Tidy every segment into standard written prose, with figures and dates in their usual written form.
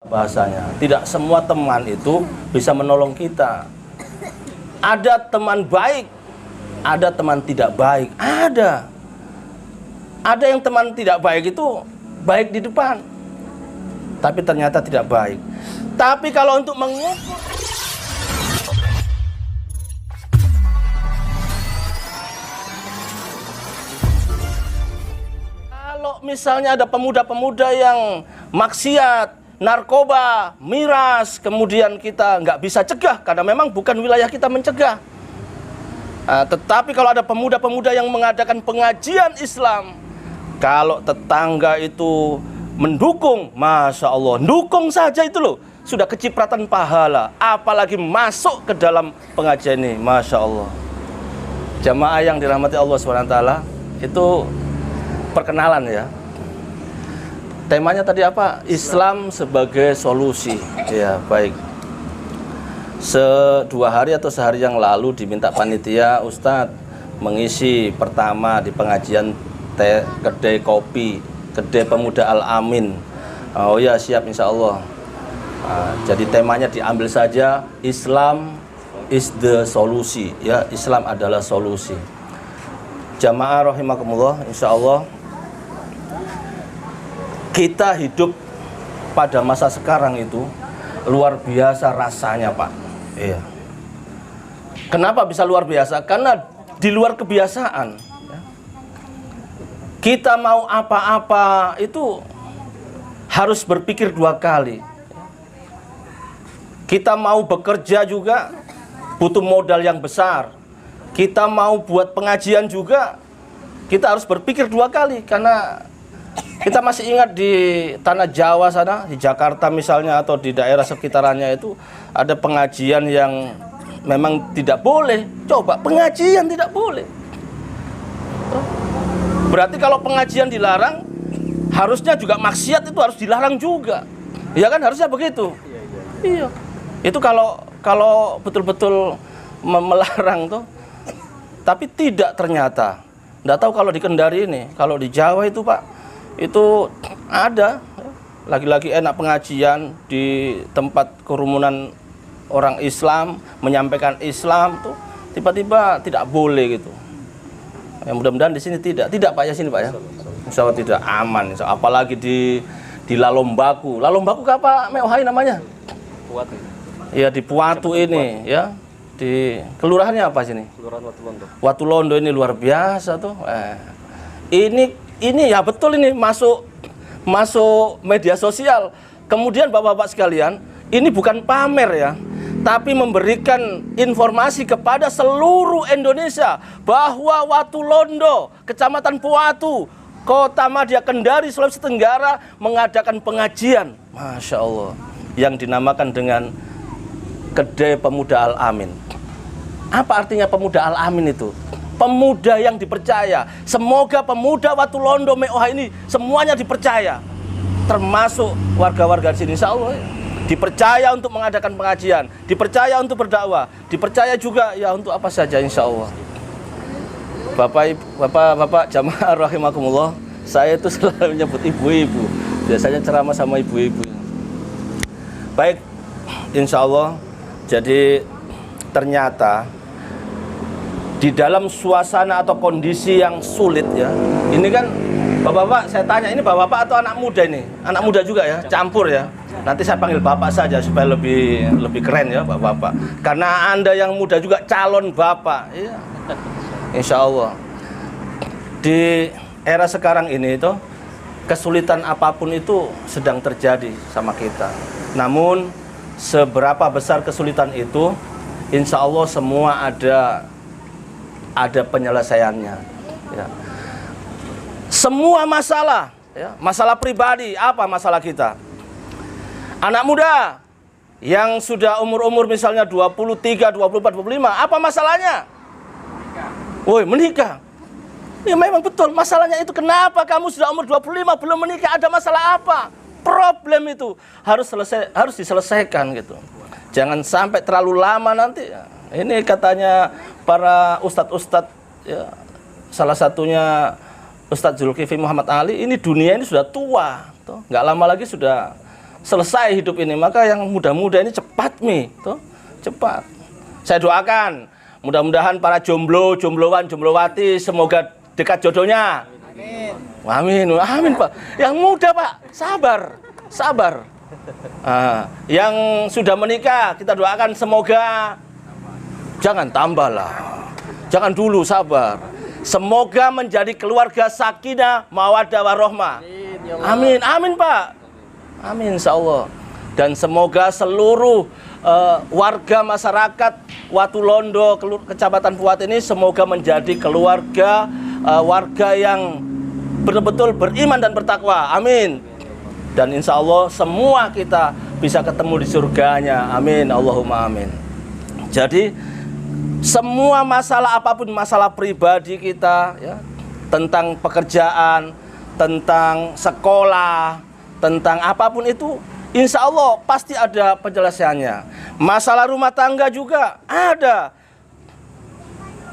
bahasanya. Tidak semua teman itu bisa menolong kita. Ada teman baik, ada teman tidak baik. Ada yang teman tidak baik itu baik di depan, tapi ternyata tidak baik. Tapi kalau untuk mengukur, kalau misalnya ada pemuda-pemuda yang maksiat, narkoba, miras, kemudian kita nggak bisa cegah karena memang bukan wilayah kita mencegah. Tetapi kalau ada pemuda-pemuda yang mengadakan pengajian Islam, kalau tetangga itu mendukung, Masya Allah, dukung saja itu loh, sudah kecipratan pahala, apalagi masuk ke dalam pengajian ini, Masya Allah. Jamaah yang dirahmati Allah SWT, itu perkenalan ya. Temanya tadi apa? Islam sebagai solusi. Ya, baik. Dua hari atau sehari yang lalu diminta panitia Ustadz mengisi pertama di pengajian kedai kopi, kedai pemuda Al-Amin. Oh ya, siap insya Allah. Jadi temanya diambil saja, Islam is the solusi. Ya, Islam adalah solusi. Jamaah rahimakumullah, insya Allah kita hidup pada masa sekarang itu luar biasa rasanya, Pak. Iya. Kenapa bisa luar biasa? Karena di luar kebiasaan. Kita mau apa-apa itu harus berpikir dua kali. Kita mau bekerja juga butuh modal yang besar. Kita mau buat pengajian juga kita harus berpikir dua kali. Karena kita masih ingat di tanah Jawa sana, di Jakarta misalnya atau di daerah sekitarannya itu ada pengajian yang memang tidak boleh. Coba pengajian tidak boleh. Berarti kalau pengajian dilarang, harusnya juga maksiat itu harus dilarang juga. Ya kan, harusnya begitu. Iya. Itu kalau betul-betul melarang tuh. Tapi tidak ternyata. Nggak tahu kalau di Kendari ini, kalau di Jawa itu Pak, itu ada lagi-lagi enak pengajian di tempat kerumunan orang Islam, menyampaikan Islam tuh tiba-tiba tidak boleh gitu. Ya, mudah-mudahan di sini tidak Pak ya, sini Pak ya. Insya Allah tidak aman. Apalagi di Lalombaku. Lalombaku apa Mewahai namanya? Puatu. Ya di Puatu ini ya. Di kelurahannya apa sini? Kelurahan Watulondo. Watulondo ini luar biasa tuh. Ini ya betul, ini masuk media sosial. Kemudian Bapak-bapak sekalian, ini bukan pamer ya, tapi memberikan informasi kepada seluruh Indonesia bahwa Watulondo, Kecamatan Puatu, Kota Madya Kendari, Sulawesi Tenggara mengadakan pengajian, Masya Allah, yang dinamakan dengan Kedai Pemuda Al-Amin. Apa artinya Pemuda Al-Amin itu? Pemuda yang dipercaya. Semoga pemuda Watulondo Meoha ini semuanya dipercaya, termasuk warga-warga di sini, insya Allah ya. Dipercaya untuk mengadakan pengajian, dipercaya untuk berdakwah, dipercaya juga ya untuk apa saja, insya Allah. Bapak jamaah rahimakumullah, saya itu selalu menyebut ibu-ibu. Biasanya ceramah sama ibu-ibu. Baik, insya Allah. Jadi ternyata di dalam suasana atau kondisi yang sulit ya. Ini kan Bapak-bapak, saya tanya, ini Bapak-bapak atau anak muda ini? Anak muda juga ya, campur ya. Nanti saya panggil Bapak saja supaya lebih keren ya Bapak-bapak. Karena Anda yang muda juga calon Bapak. Iya. Insya Allah. Di era sekarang ini itu kesulitan apapun itu sedang terjadi sama kita. Namun seberapa besar kesulitan itu, insya Allah semua ada penyelesaiannya. Ya. Semua masalah, ya, masalah pribadi, apa masalah kita? Anak muda yang sudah umur misalnya 23, 24, 25, apa masalahnya? Woi, menikah. Ya memang betul, masalahnya itu kenapa kamu sudah umur 25 belum menikah, ada masalah apa? Problem itu harus diselesaikan gitu. Jangan sampai terlalu lama nanti. Ini katanya para ustadz-ustadz ya, salah satunya Ustadz Zulkifli Muhammad Ali, ini dunia ini sudah tua, tuh. Nggak lama lagi sudah selesai hidup ini. Maka yang muda-muda ini cepat nih, tuh, cepat. Saya doakan mudah-mudahan para jomblo, jomblowan, jomblowati semoga dekat jodohnya. Amin. Amin, amin Pak. Yang muda Pak, sabar. Yang sudah menikah kita doakan semoga jangan tambahlah, jangan dulu, sabar. Semoga menjadi keluarga sakinah, mawaddah warahmah. Amin, amin Pak. Amin insyaallah. Dan semoga seluruh warga masyarakat Watulondo, Kecamatan Puat ini semoga menjadi keluarga warga yang betul-betul beriman dan bertakwa. Amin. Dan insya Allah semua kita bisa ketemu di surganya. Amin. Allahumma amin. Jadi semua masalah apapun, masalah pribadi kita ya, tentang pekerjaan, tentang sekolah, tentang apapun itu, insya Allah pasti ada penjelasannya. Masalah rumah tangga juga ada.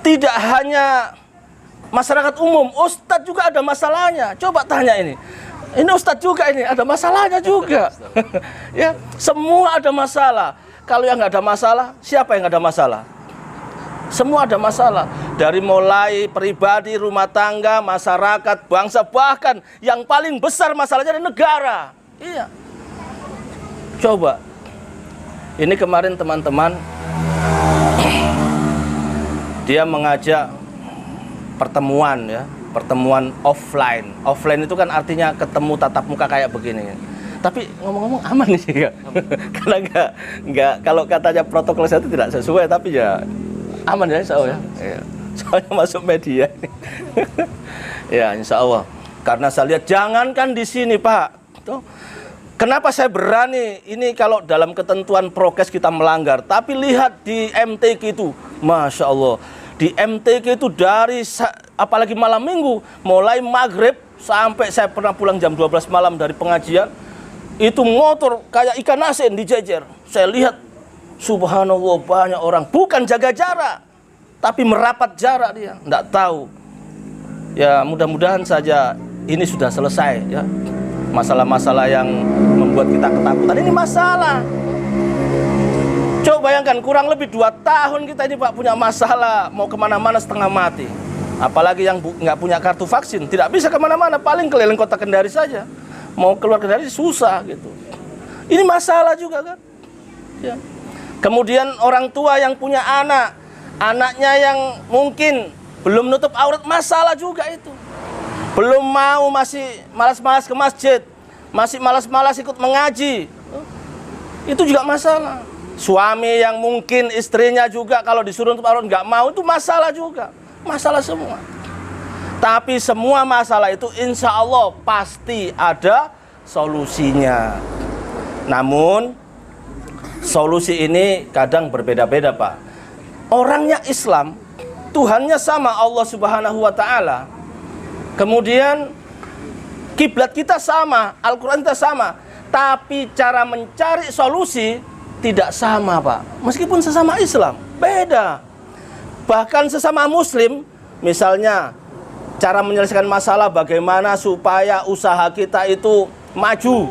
Tidak hanya masyarakat umum, ustadz juga ada masalahnya. Coba tanya ini ustadz juga ini ada masalahnya juga. Ya, semua ada masalah. Kalau yang nggak ada masalah, siapa yang nggak ada masalah? Semua ada masalah. Dari mulai pribadi, rumah tangga, masyarakat, bangsa, bahkan yang paling besar masalahnya adalah negara. Iya. Coba. Ini kemarin teman-teman dia mengajak pertemuan ya, pertemuan offline. Offline itu kan artinya ketemu tatap muka kayak begini. Tapi ngomong-ngomong aman sih ya. Karena enggak kalau katanya protokol kesehatan tidak sesuai, tapi ya aman ya insya Allah ya. Soalnya masuk media. Ya insya Allah. Karena saya lihat jangankan di sini Pak. Tuh. Kenapa saya berani? Ini kalau dalam ketentuan prokes kita melanggar. Tapi lihat di MTQ itu, Masya Allah. Di MTQ itu dari, apalagi malam minggu, mulai maghrib sampai saya pernah pulang jam 12 malam dari pengajian. Itu motor kayak ikan asin dijejer. Saya lihat, subhanallah banyak orang. Bukan jaga jarak, tapi merapat jarak dia. Nggak tahu. Ya mudah-mudahan saja ini sudah selesai ya. Masalah-masalah yang membuat kita ketakutan ini masalah. Coba bayangkan kurang lebih 2 tahun kita ini Pak punya masalah, mau kemana-mana setengah mati. Apalagi yang nggak punya kartu vaksin, tidak bisa kemana-mana, paling keliling kota Kendari saja. Mau keluar Kendari susah gitu. Ini masalah juga kan. Ya. Kemudian orang tua yang punya anak, anaknya yang mungkin belum nutup aurat, masalah juga itu. Belum mau, masih malas-malas ke masjid, masih malas-malas ikut mengaji, itu juga masalah. Suami yang mungkin istrinya juga kalau disuruh untuk aurat nggak mau, itu masalah juga, masalah semua. Tapi semua masalah itu insya Allah pasti ada solusinya. Namun solusi ini kadang berbeda-beda Pak. Orangnya Islam, Tuhannya sama, Allah Subhanahu wa Ta'ala. Kemudian kiblat kita sama, Al-Quran kita sama, tapi cara mencari solusi tidak sama Pak. Meskipun sesama Islam, beda. Bahkan sesama Muslim, misalnya cara menyelesaikan masalah bagaimana supaya usaha kita itu maju,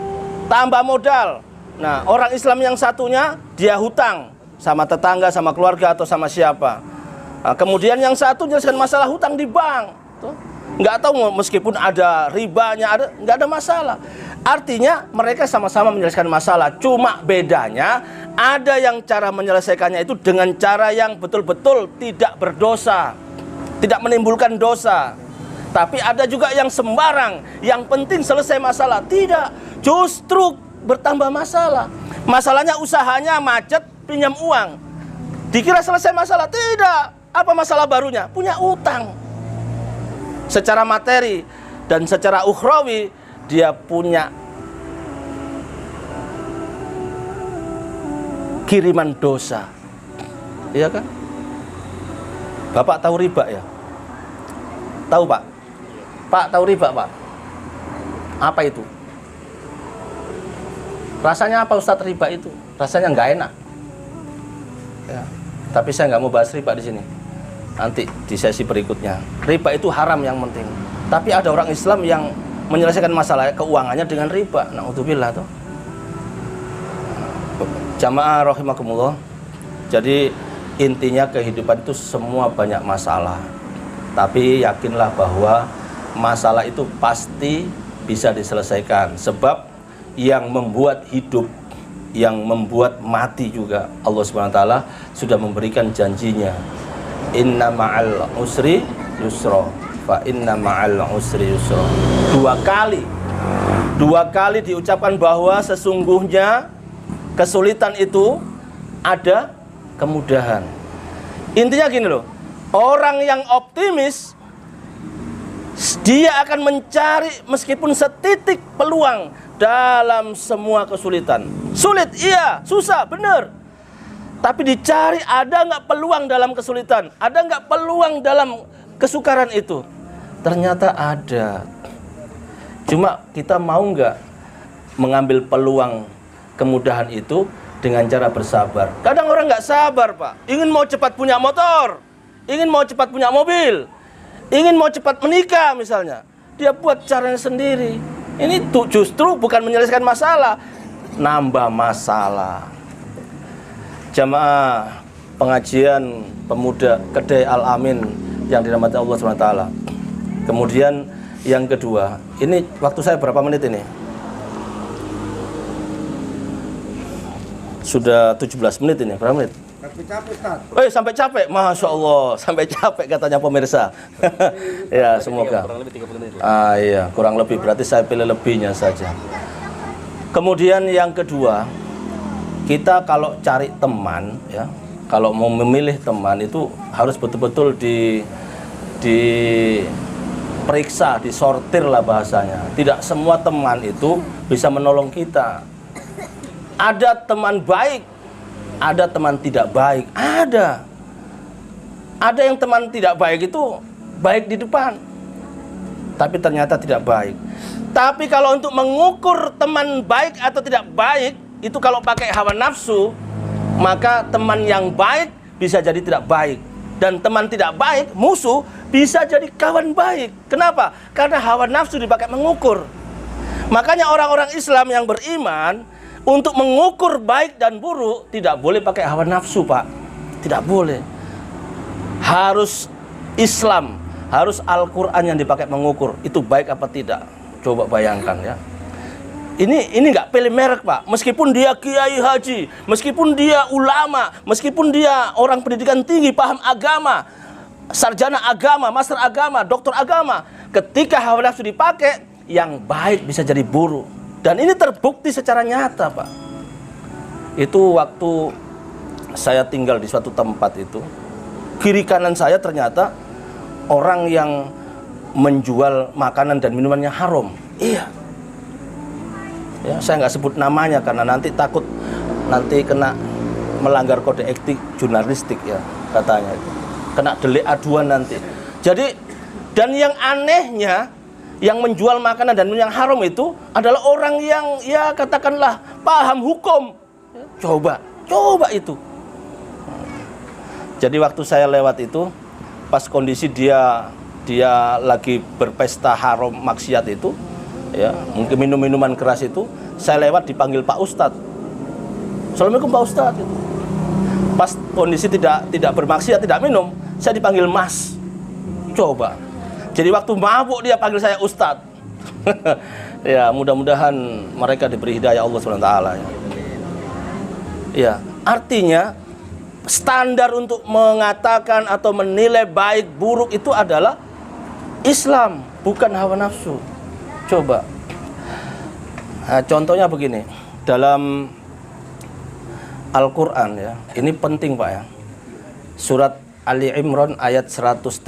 tambah modal. Nah, orang Islam yang satunya dia hutang sama tetangga, sama keluarga atau sama siapa. Nah, kemudian yang satu menyelesaikan masalah hutang di bank. Tuh. Nggak tahu meskipun ada ribanya, nggak ada masalah. Artinya mereka sama-sama menyelesaikan masalah. Cuma bedanya ada yang cara menyelesaikannya itu dengan cara yang betul-betul tidak berdosa, tidak menimbulkan dosa. Tapi ada juga yang sembarang, yang penting selesai masalah. Tidak, justru bertambah masalah. Masalahnya usahanya macet, pinjam uang. Dikira selesai masalah, tidak. Apa masalah barunya? Punya utang. Secara materi dan secara ukhrawi dia punya kiriman dosa. Iya kan? Bapak tahu riba ya? Tahu Pak? Pak tahu riba Pak? Apa itu? Rasanya apa Ustadz riba itu? Rasanya nggak enak. Ya. Tapi saya nggak mau bahas riba di sini. Nanti di sesi berikutnya. Riba itu haram yang penting. Tapi ada orang Islam yang menyelesaikan masalah keuangannya dengan riba. Na'udzubillah tuh. Jamaah rahimakumullah. Jadi intinya kehidupan itu semua banyak masalah. Tapi yakinlah bahwa masalah itu pasti bisa diselesaikan. Sebab yang membuat hidup, yang membuat mati juga Allah SWT sudah memberikan janjinya. Inna ma'al usri yusra, fa inna ma'al usri yusra. Dua kali diucapkan bahwa sesungguhnya kesulitan itu ada kemudahan. Intinya gini loh, orang yang optimis dia akan mencari meskipun setitik peluang dalam semua kesulitan. Sulit, iya, susah, benar. Tapi dicari ada nggak peluang dalam kesulitan, ada nggak peluang dalam kesukaran itu. Ternyata ada. Cuma kita mau nggak mengambil peluang kemudahan itu dengan cara bersabar. Kadang orang nggak sabar, Pak. Ingin mau cepat punya motor, ingin mau cepat punya mobil, ingin mau cepat menikah misalnya. Dia buat caranya sendiri. Ini tuh justru bukan menyelesaikan masalah, nambah masalah. Jamaah pengajian pemuda Kedai Al-Amin yang dirahmati Allah SWT. Kemudian yang kedua, ini waktu saya berapa menit ini? Sudah 17 menit ini, berapa menit? Sampai capek, Ustaz. Sampai capek, Masya Allah, sampai capek katanya pemirsa. Ya, semoga. Kurang lebih 30 menit. Iya, kurang lebih, berarti saya pilih lebihnya saja. Kemudian yang kedua, kita kalau cari teman, ya, kalau mau memilih teman itu harus betul-betul diperiksa, disortir lah bahasanya. Tidak semua teman itu bisa menolong kita. Ada teman baik, ada teman tidak baik, ada yang teman tidak baik itu baik di depan, tapi ternyata tidak baik. Tapi kalau untuk mengukur teman baik atau tidak baik, itu kalau pakai hawa nafsu, maka teman yang baik bisa jadi tidak baik. Dan teman tidak baik, musuh, bisa jadi kawan baik. Kenapa? Karena hawa nafsu dipakai mengukur. Makanya orang-orang Islam yang beriman, untuk mengukur baik dan buruk, tidak boleh pakai hawa nafsu, Pak. Tidak boleh. Harus Islam, harus Al-Quran yang dipakai mengukur. Itu baik apa tidak? Coba bayangkan ya. Ini nggak pilih merek, Pak. Meskipun dia kiai haji, meskipun dia ulama, meskipun dia orang pendidikan tinggi, paham agama, sarjana agama, master agama, doktor agama, ketika hawa nafsu dipakai, yang baik bisa jadi buruk. Dan ini terbukti secara nyata, Pak. Itu waktu saya tinggal di suatu tempat itu, kiri kanan saya ternyata orang yang menjual makanan dan minumannya haram. Iya. Ya, saya nggak sebut namanya karena nanti takut nanti kena melanggar kode etik jurnalistik ya katanya itu. Kena delik aduan nanti. Jadi dan yang anehnya yang menjual makanan dan minuman yang haram itu adalah orang yang ya katakanlah paham hukum. Coba itu. Jadi waktu saya lewat itu pas kondisi dia lagi berpesta haram maksiat itu, ya mungkin minuman keras itu, saya lewat dipanggil Pak Ustadz. Assalamualaikum Pak Ustadz. Gitu. Pas kondisi tidak bermaksiat, tidak minum, saya dipanggil Mas. Coba. Jadi waktu mabuk dia panggil saya Ustadz. Ya mudah-mudahan mereka diberi hidayah Allah SWT. Ya artinya standar untuk mengatakan atau menilai baik buruk itu adalah Islam, bukan hawa nafsu. Coba. Nah, contohnya begini, dalam Al-Quran ya, ini penting Pak ya. Surat Ali Imran ayat 118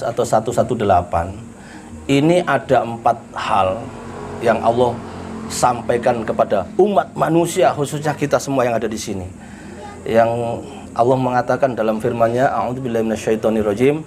atau 118. Ini ada 4 hal yang Allah sampaikan kepada umat manusia, khususnya kita semua yang ada di sini. Yang Allah mengatakan dalam firman-Nya, A'udzubillahi minasyaitonirrajim,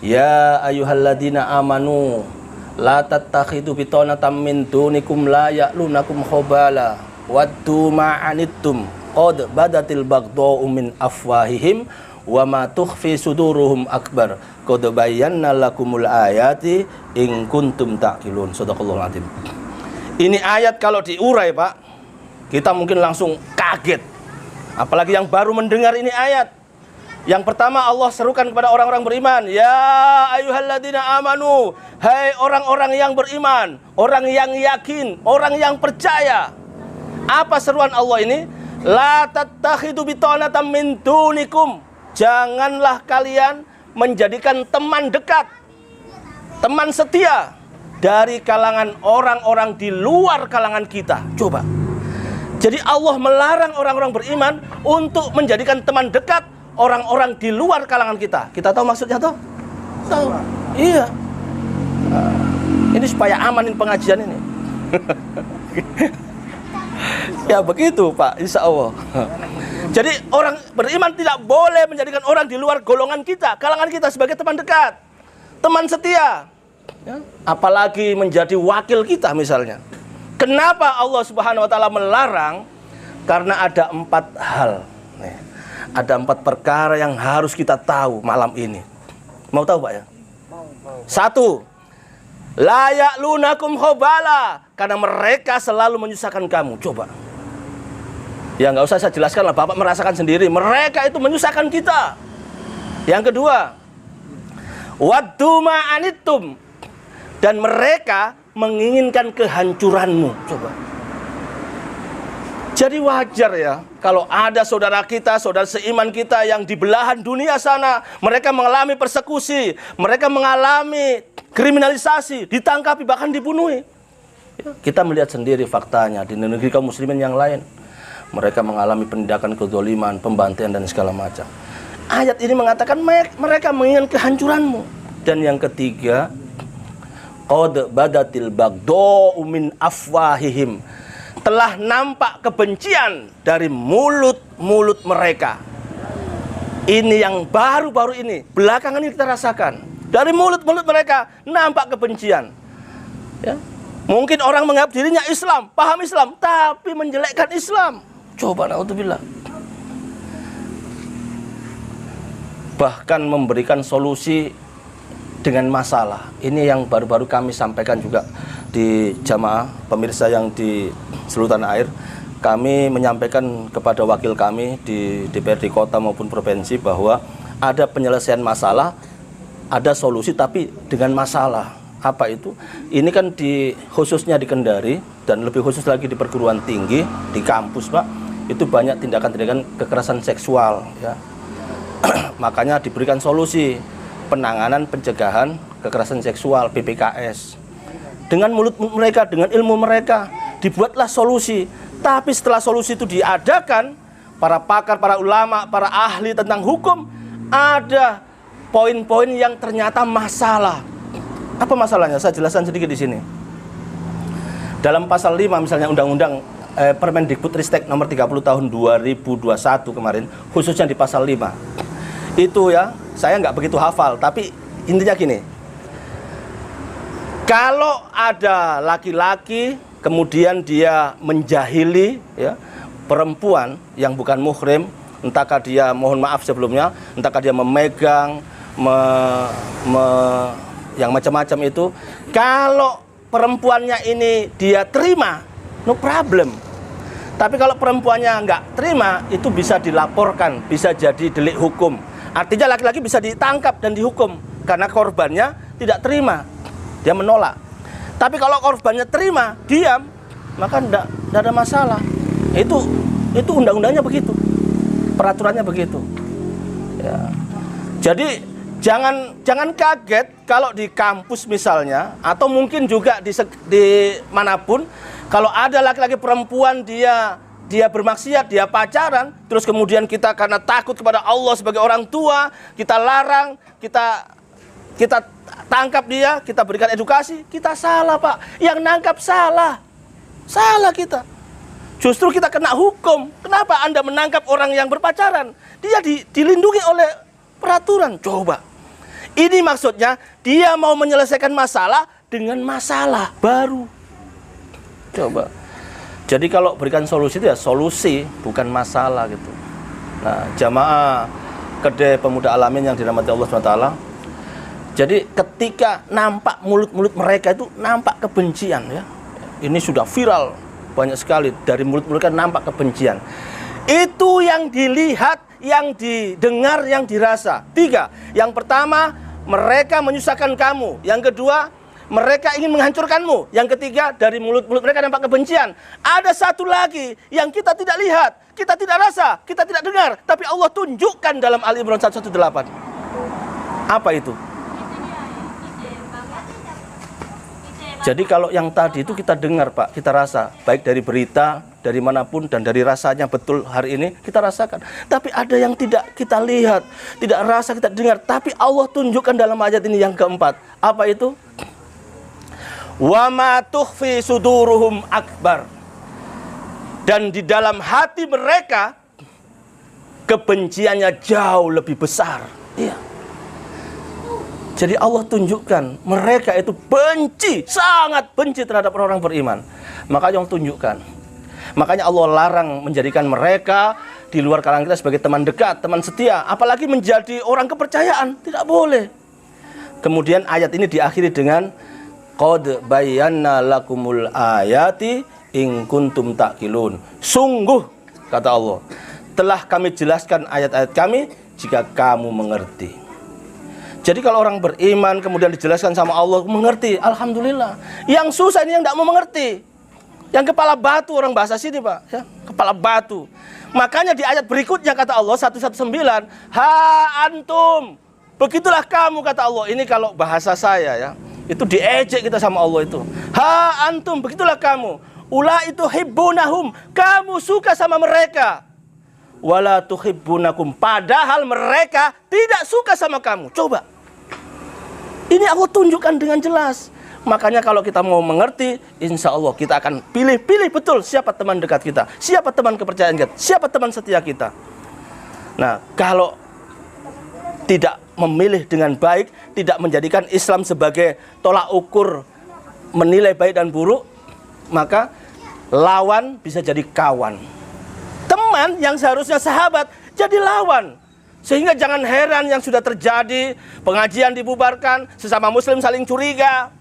ya ayyuhalladzina amanu la tattakhidu bitanatan min dunikum la ya'lunakum khabala waddu ma'anittum qad badatil baghdha'u min afwahihim wa ma tukhfi suduruhum akbar qad bayyana lakumul ayati in kuntum taqilun. Shadaqallahul azim. Ini ayat kalau diurai Pak, kita mungkin langsung kaget. Apalagi yang baru mendengar ini ayat. Yang pertama Allah serukan kepada orang-orang beriman, ya ayyuhalladzina amanu, hai orang-orang yang beriman, orang yang yakin, orang yang percaya. Apa seruan Allah ini? La tattakhidu bitanatan min dunikum. Janganlah kalian menjadikan teman dekat, teman setia dari kalangan orang-orang di luar kalangan kita. Coba. Jadi Allah melarang orang-orang beriman untuk menjadikan teman dekat orang-orang di luar kalangan kita. Kita tahu maksudnya toh? Tahu. Iya. Ini supaya amanin pengajian ini. Ya begitu Pak, insya Allah. Jadi orang beriman tidak boleh menjadikan orang di luar golongan kita, kalangan kita sebagai teman dekat, teman setia, ya? Apalagi menjadi wakil kita misalnya. Kenapa Allah Subhanahu Wa Taala melarang? Karena ada 4 hal. Ada 4 perkara yang harus kita tahu malam ini. Mau tahu Pak ya? Mau. 1. La ya'lunakum khobala. Karena mereka selalu menyusahkan kamu. Coba. Ya nggak usah saya jelaskan lah, Bapak merasakan sendiri. Mereka itu menyusahkan kita. Yang kedua, waddu ma'anitum. Dan mereka menginginkan kehancuranmu. Coba. Jadi wajar ya, kalau ada saudara kita, saudara seiman kita yang di belahan dunia sana, mereka mengalami persekusi, mereka mengalami kriminalisasi, ditangkapi, bahkan dibunuhi. Ya, kita melihat sendiri faktanya di negeri kaum muslimin yang lain. Mereka mengalami penindakan kezaliman, pembantaian dan segala macam. Ayat ini mengatakan mereka menginginkan kehancuranmu. Dan yang ketiga, qad badatil baghdha'u min afwahihim. Telah nampak kebencian dari mulut-mulut mereka. Ini yang baru-baru ini, belakangan ini kita rasakan. Dari mulut-mulut mereka nampak kebencian. Ya. Mungkin orang menganggap dirinya Islam, paham Islam, tapi menjelekkan Islam. Coba naudzubillah. Bahkan memberikan solusi dengan masalah. Ini yang baru-baru kami sampaikan juga di jamaah pemirsa yang di seluruh tanah air. Kami menyampaikan kepada wakil kami di DPRD kota maupun provinsi bahwa ada penyelesaian masalah, ada solusi tapi dengan masalah. Apa itu? Ini kan khususnya di Kendari dan lebih khusus lagi di perguruan tinggi, di kampus Pak, itu banyak tindakan-tindakan kekerasan seksual ya. Makanya diberikan solusi penanganan pencegahan kekerasan seksual PPKS. Dengan mulut mereka, dengan ilmu mereka, dibuatlah solusi. Tapi setelah solusi itu diadakan, para pakar, para ulama, para ahli tentang hukum, ada poin-poin yang ternyata masalah. Apa masalahnya? Saya jelaskan sedikit di sini. Dalam pasal 5 misalnya Undang-Undang Permendikbudristek nomor 30 tahun 2021 kemarin, khususnya di pasal 5. Itu ya, saya nggak begitu hafal, tapi intinya gini. Kalau ada laki-laki kemudian dia menjahili ya, perempuan yang bukan muhrim, entahkah dia, mohon maaf sebelumnya, entahkah dia memegang, yang macam-macam itu, kalau perempuannya ini dia terima, no problem. Tapi kalau perempuannya nggak terima, itu bisa dilaporkan, bisa jadi delik hukum. Artinya laki-laki bisa ditangkap dan dihukum karena korbannya tidak terima, dia menolak. Tapi kalau korbannya terima, diam, maka tidak ada masalah. Itu undang-undangnya begitu, peraturannya begitu. Ya. Jadi jangan kaget kalau di kampus misalnya, atau mungkin juga di manapun, kalau ada laki-laki perempuan dia bermaksiat, dia pacaran, terus kemudian kita karena takut kepada Allah sebagai orang tua, kita larang, kita tangkap dia, kita berikan edukasi, kita salah Pak. Yang nangkap salah kita. Justru kita kena hukum. Kenapa Anda menangkap orang yang berpacaran? Dia dilindungi oleh peraturan. Coba. Ini maksudnya dia mau menyelesaikan masalah dengan masalah baru. Coba. Jadi kalau berikan solusi itu ya solusi, bukan masalah gitu. Nah, jamaah Kedai Pemuda Alamin yang dirahmati Allah SWT. Jadi ketika nampak mulut-mulut mereka itu nampak kebencian ya. Ini sudah viral banyak sekali, dari mulut-mulut kan nampak kebencian. Itu yang dilihat, yang didengar, yang dirasa. 3. Yang pertama, mereka menyusahkan kamu. Yang kedua, mereka ingin menghancurkanmu. Yang ketiga, dari mulut-mulut mereka nampak kebencian. Ada satu lagi yang kita tidak lihat, kita tidak rasa, kita tidak dengar, tapi Allah tunjukkan dalam Ali Imran 118. Apa itu? Jadi kalau yang tadi itu kita dengar Pak, kita rasa, baik dari berita, dari manapun, dan dari rasanya betul hari ini kita rasakan. Tapi ada yang tidak kita lihat, tidak rasa, kita dengar, tapi Allah tunjukkan dalam ayat ini yang keempat. Apa itu? Wa ma tukhfi suduruhum akbar. Dan di dalam hati mereka kebenciannya jauh lebih besar. Iya. Jadi Allah tunjukkan mereka itu benci, sangat benci terhadap orang-orang beriman. Makanya Allah tunjukkan. Makanya Allah larang menjadikan mereka di luar kalangan kita sebagai teman dekat, teman setia, apalagi menjadi orang kepercayaan, tidak boleh. Kemudian ayat ini diakhiri dengan qad bayyana lakumul ayati in kuntum taqilun. Sungguh kata Allah, telah kami jelaskan ayat-ayat kami jika kamu mengerti. Jadi kalau orang beriman kemudian dijelaskan sama Allah, mengerti, alhamdulillah. Yang susah ini yang tidak mau mengerti. Yang kepala batu, orang bahasa sini Pak, ya, kepala batu. Makanya di ayat berikutnya kata Allah 119, ha antum, begitulah kamu kata Allah. Ini kalau bahasa saya ya, itu diejek kita sama Allah itu. Ha antum, begitulah kamu. Ula itu hibbunahum, kamu suka sama mereka. Wala tuhibbunakum, padahal mereka tidak suka sama kamu. Coba. Ini Allah tunjukkan dengan jelas. Makanya kalau kita mau mengerti, insya Allah kita akan pilih betul siapa teman dekat kita, siapa teman kepercayaan kita, siapa teman setia kita. Nah, kalau tidak memilih dengan baik, tidak menjadikan Islam sebagai tolak ukur menilai baik dan buruk, maka lawan bisa jadi kawan. Teman yang seharusnya sahabat jadi lawan. Sehingga jangan heran yang sudah terjadi, pengajian dibubarkan, sesama muslim saling curiga.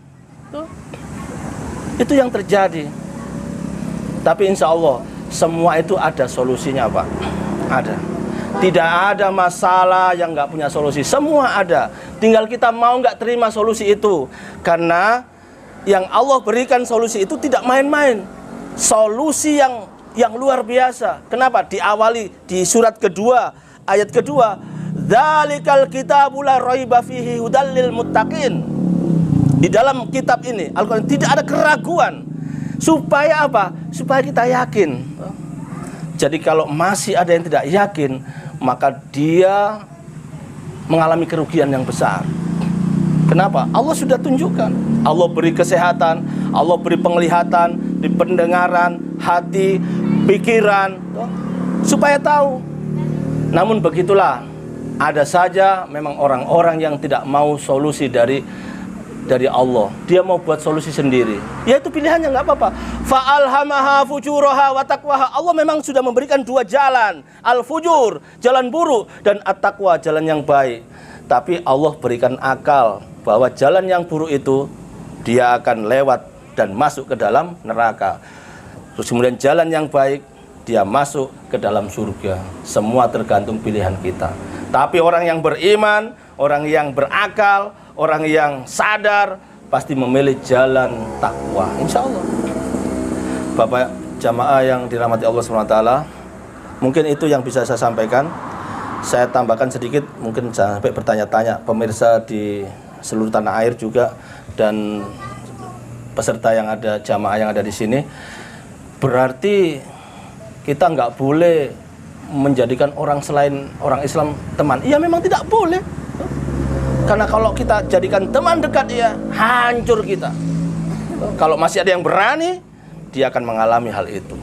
Itu yang terjadi. Tapi insya Allah semua itu ada solusinya Pak. Ada. Tidak ada masalah yang nggak punya solusi. Semua ada. Tinggal kita mau nggak terima solusi itu. Karena yang Allah berikan solusi itu tidak main-main. Solusi yang luar biasa. Kenapa? Diawali di surat kedua, ayat kedua, dzalikal kitabul la raiba fihi hudal lil muttaqin. Di dalam kitab ini Al-Qur'an tidak ada keraguan. Supaya apa? Supaya kita yakin. Jadi kalau masih ada yang tidak yakin, maka dia mengalami kerugian yang besar. Kenapa? Allah sudah tunjukkan. Allah beri kesehatan, Allah beri penglihatan, di pendengaran, hati, pikiran, supaya tahu. Namun begitulah, ada saja memang orang-orang yang tidak mau solusi dari Allah. Dia mau buat solusi sendiri. Ya itu pilihannya, nggak apa-apa. Fa'alhamaha fujuraha wa taqwaha. Allah memang sudah memberikan dua jalan. Al-fujur, jalan buruk, dan at-taqwa, jalan yang baik. Tapi Allah berikan akal bahwa jalan yang buruk itu dia akan lewat dan masuk ke dalam neraka. Terus kemudian jalan yang baik dia masuk ke dalam surga. Semua tergantung pilihan kita. Tapi orang yang beriman, orang yang berakal, orang yang sadar pasti memilih jalan takwa, insya Allah. Bapak jamaah yang dirahmati Allah SWT, mungkin itu yang bisa saya sampaikan. Saya tambahkan sedikit, mungkin sampai bertanya-tanya pemirsa di seluruh tanah air juga, dan peserta yang ada, jamaah yang ada di sini. Berarti kita nggak boleh menjadikan orang selain orang Islam teman. Iya, memang tidak boleh. Karena kalau kita jadikan teman dekat dia, hancur kita. Kalau masih ada yang berani, dia akan mengalami hal itu.